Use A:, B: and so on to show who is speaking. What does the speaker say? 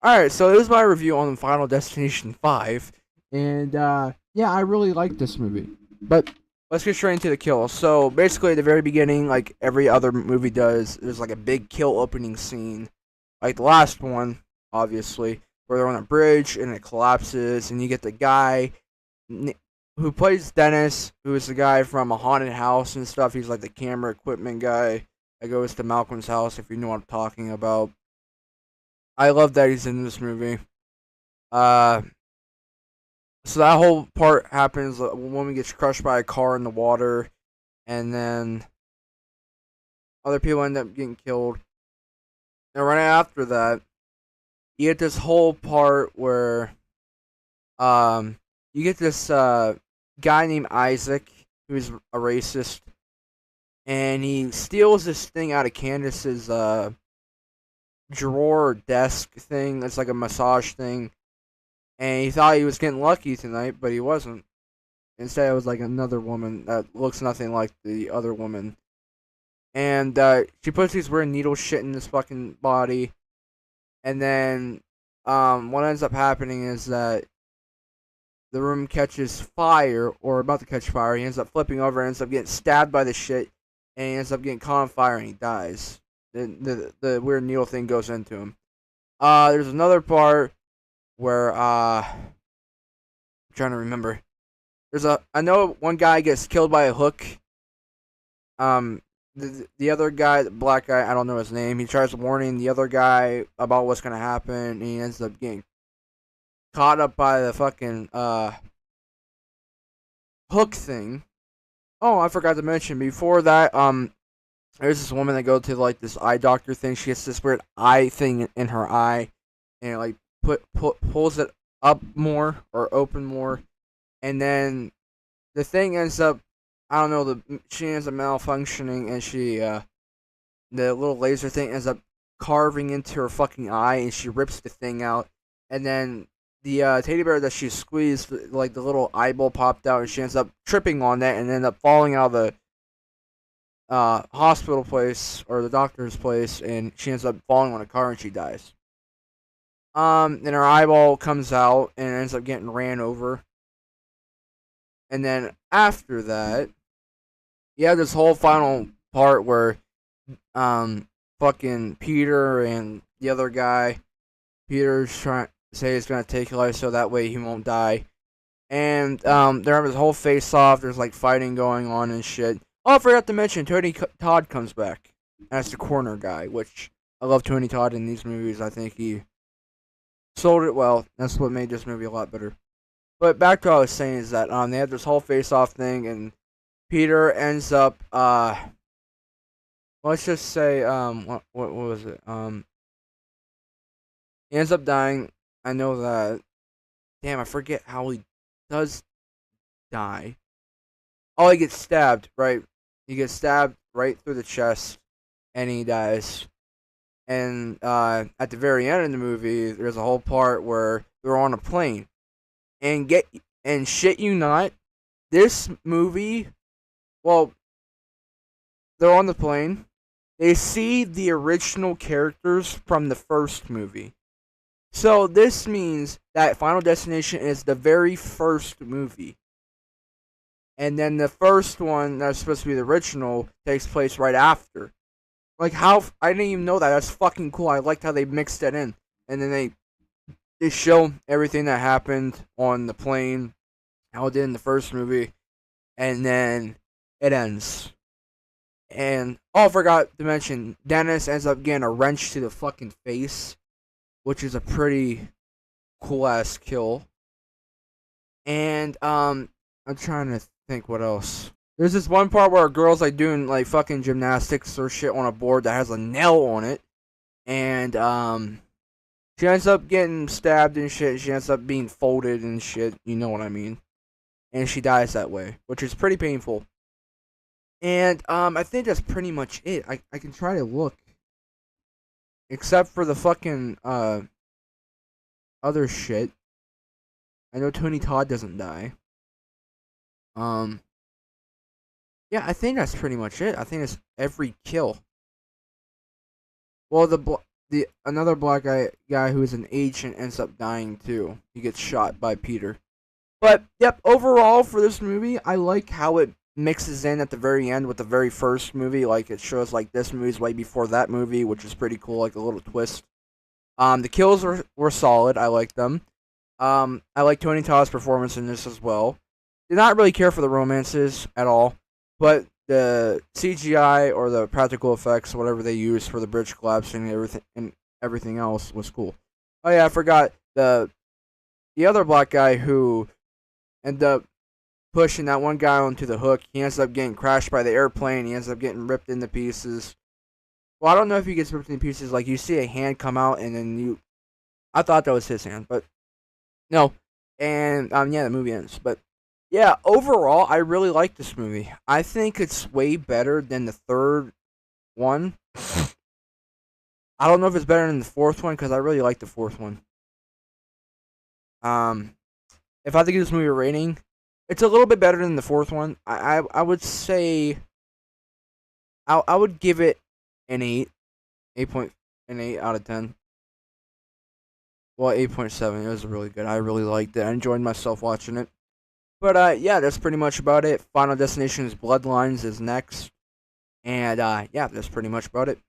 A: Alright, so this is my review on Final Destination 5.
B: And yeah, I really like this movie.
A: But let's get straight into the kill. So basically, at the very beginning, like every other movie does, there's like a big kill opening scene. Like the last one, obviously, where they're on a bridge and it collapses, and you get the guy who plays Dennis, who is the guy from a haunted house and stuff. He's like the camera equipment guy that goes to Malcolm's house, if you know what I'm talking about. I love that he's in this movie. Uh, so that whole part happens. A woman gets crushed by a car in the water, and then other people end up getting killed. And right after that, you get this whole part where you get this guy named Isaac, who's a racist, and he steals this thing out of Candace's drawer desk thing. It's like a massage thing, and he thought he was getting lucky tonight, but he wasn't. Instead, it was like another woman that looks nothing like the other woman. And she puts these weird needle shit in his fucking body. And then what ends up happening is that the room catches fire, or about to catch fire. He ends up flipping over and ends up getting stabbed by the shit. And he ends up getting caught on fire and he dies. The weird needle thing goes into him. There's another part where I'm trying to remember. I know one guy gets killed by a hook. Um, the other guy, the black guy, I don't know his name. He tries warning the other guy about what's gonna happen, and he ends up getting caught up by the fucking hook thing. Oh, I forgot to mention before that. There's this woman that goes to like this eye doctor thing. She gets this weird eye thing in her eye, and it, like pulls it up more or open more, and then the thing ends up, I don't know, she ends up malfunctioning, and the little laser thing ends up carving into her fucking eye, and she rips the thing out, and then the teddy bear that she squeezed, like the little eyeball popped out, and she ends up tripping on that and end up falling out of the hospital place or the doctor's place, and she ends up falling on a car and she dies. Then her eyeball comes out and ends up getting ran over, and then after that, you have this whole final part where fucking Peter and the other guy, Peter's trying to say he's gonna take his life so that way he won't die. And they're having this whole face off, there's like fighting going on and shit. Oh, I forgot to mention Tony Todd comes back as the corner guy, which I love Tony Todd in these movies. I think he sold it well. That's what made this movie a lot better. But back to what I was saying is that they have this whole face off thing, and Peter ends up let's just say what was it? He ends up dying. I know that. Damn, I forget how he does die. Oh, he gets stabbed, right? He gets stabbed right through the chest and he dies. And at the very end of the movie, there's a whole part where they're on a plane. And shit you not, this movie, well, they're on the plane. They see the original characters from the first movie. So this means that Final Destination is the very first movie. And then the first one that's supposed to be the original takes place right after. Like how I didn't even know that. That's fucking cool. I liked how they mixed it in. And then they show everything that happened on the plane, how it did in the first movie, and then it ends. And oh, I forgot to mention, Dennis ends up getting a wrench to the fucking face, which is a pretty cool ass kill. And I'm trying to think what else. There's this one part where a girl's like doing like fucking gymnastics or shit on a board that has a nail on it, and she ends up getting stabbed and shit. She ends up being folded and shit. You know what I mean? And she dies that way, which is pretty painful. And I think that's pretty much it. I can try to look, except for the fucking other shit. I know Tony Todd doesn't die. Um, yeah, I think that's pretty much it. I think it's every kill. Well, the another black guy who is an agent ends up dying too. He gets shot by Peter. But yep, overall for this movie, I like how it mixes in at the very end with the very first movie. Like it shows like this movie's way before that movie, which is pretty cool, like a little twist. The kills were solid. I liked them. I like Tony Todd's performance in this as well. Did not really care for the romances at all, but the CGI or the practical effects, whatever they used for the bridge collapsing and everything else was cool. Oh yeah, I forgot the other black guy who ended up pushing that one guy onto the hook. He ends up getting crashed by the airplane. He ends up getting ripped into pieces. Well, I don't know if he gets ripped into pieces. Like you see a hand come out, and then I thought that was his hand, but no. And yeah, the movie ends. But yeah, overall, I really like this movie. I think it's way better than the third one. I don't know if it's better than the fourth one because I really like the fourth one. If I had to give this movie a rating, it's a little bit better than the fourth one. I would say I would give it an 8 out of 10. Well, 8.7. It was really good. I really liked it. I enjoyed myself watching it. But yeah, that's pretty much about it. Final Destination's Bloodlines is next. And yeah, that's pretty much about it.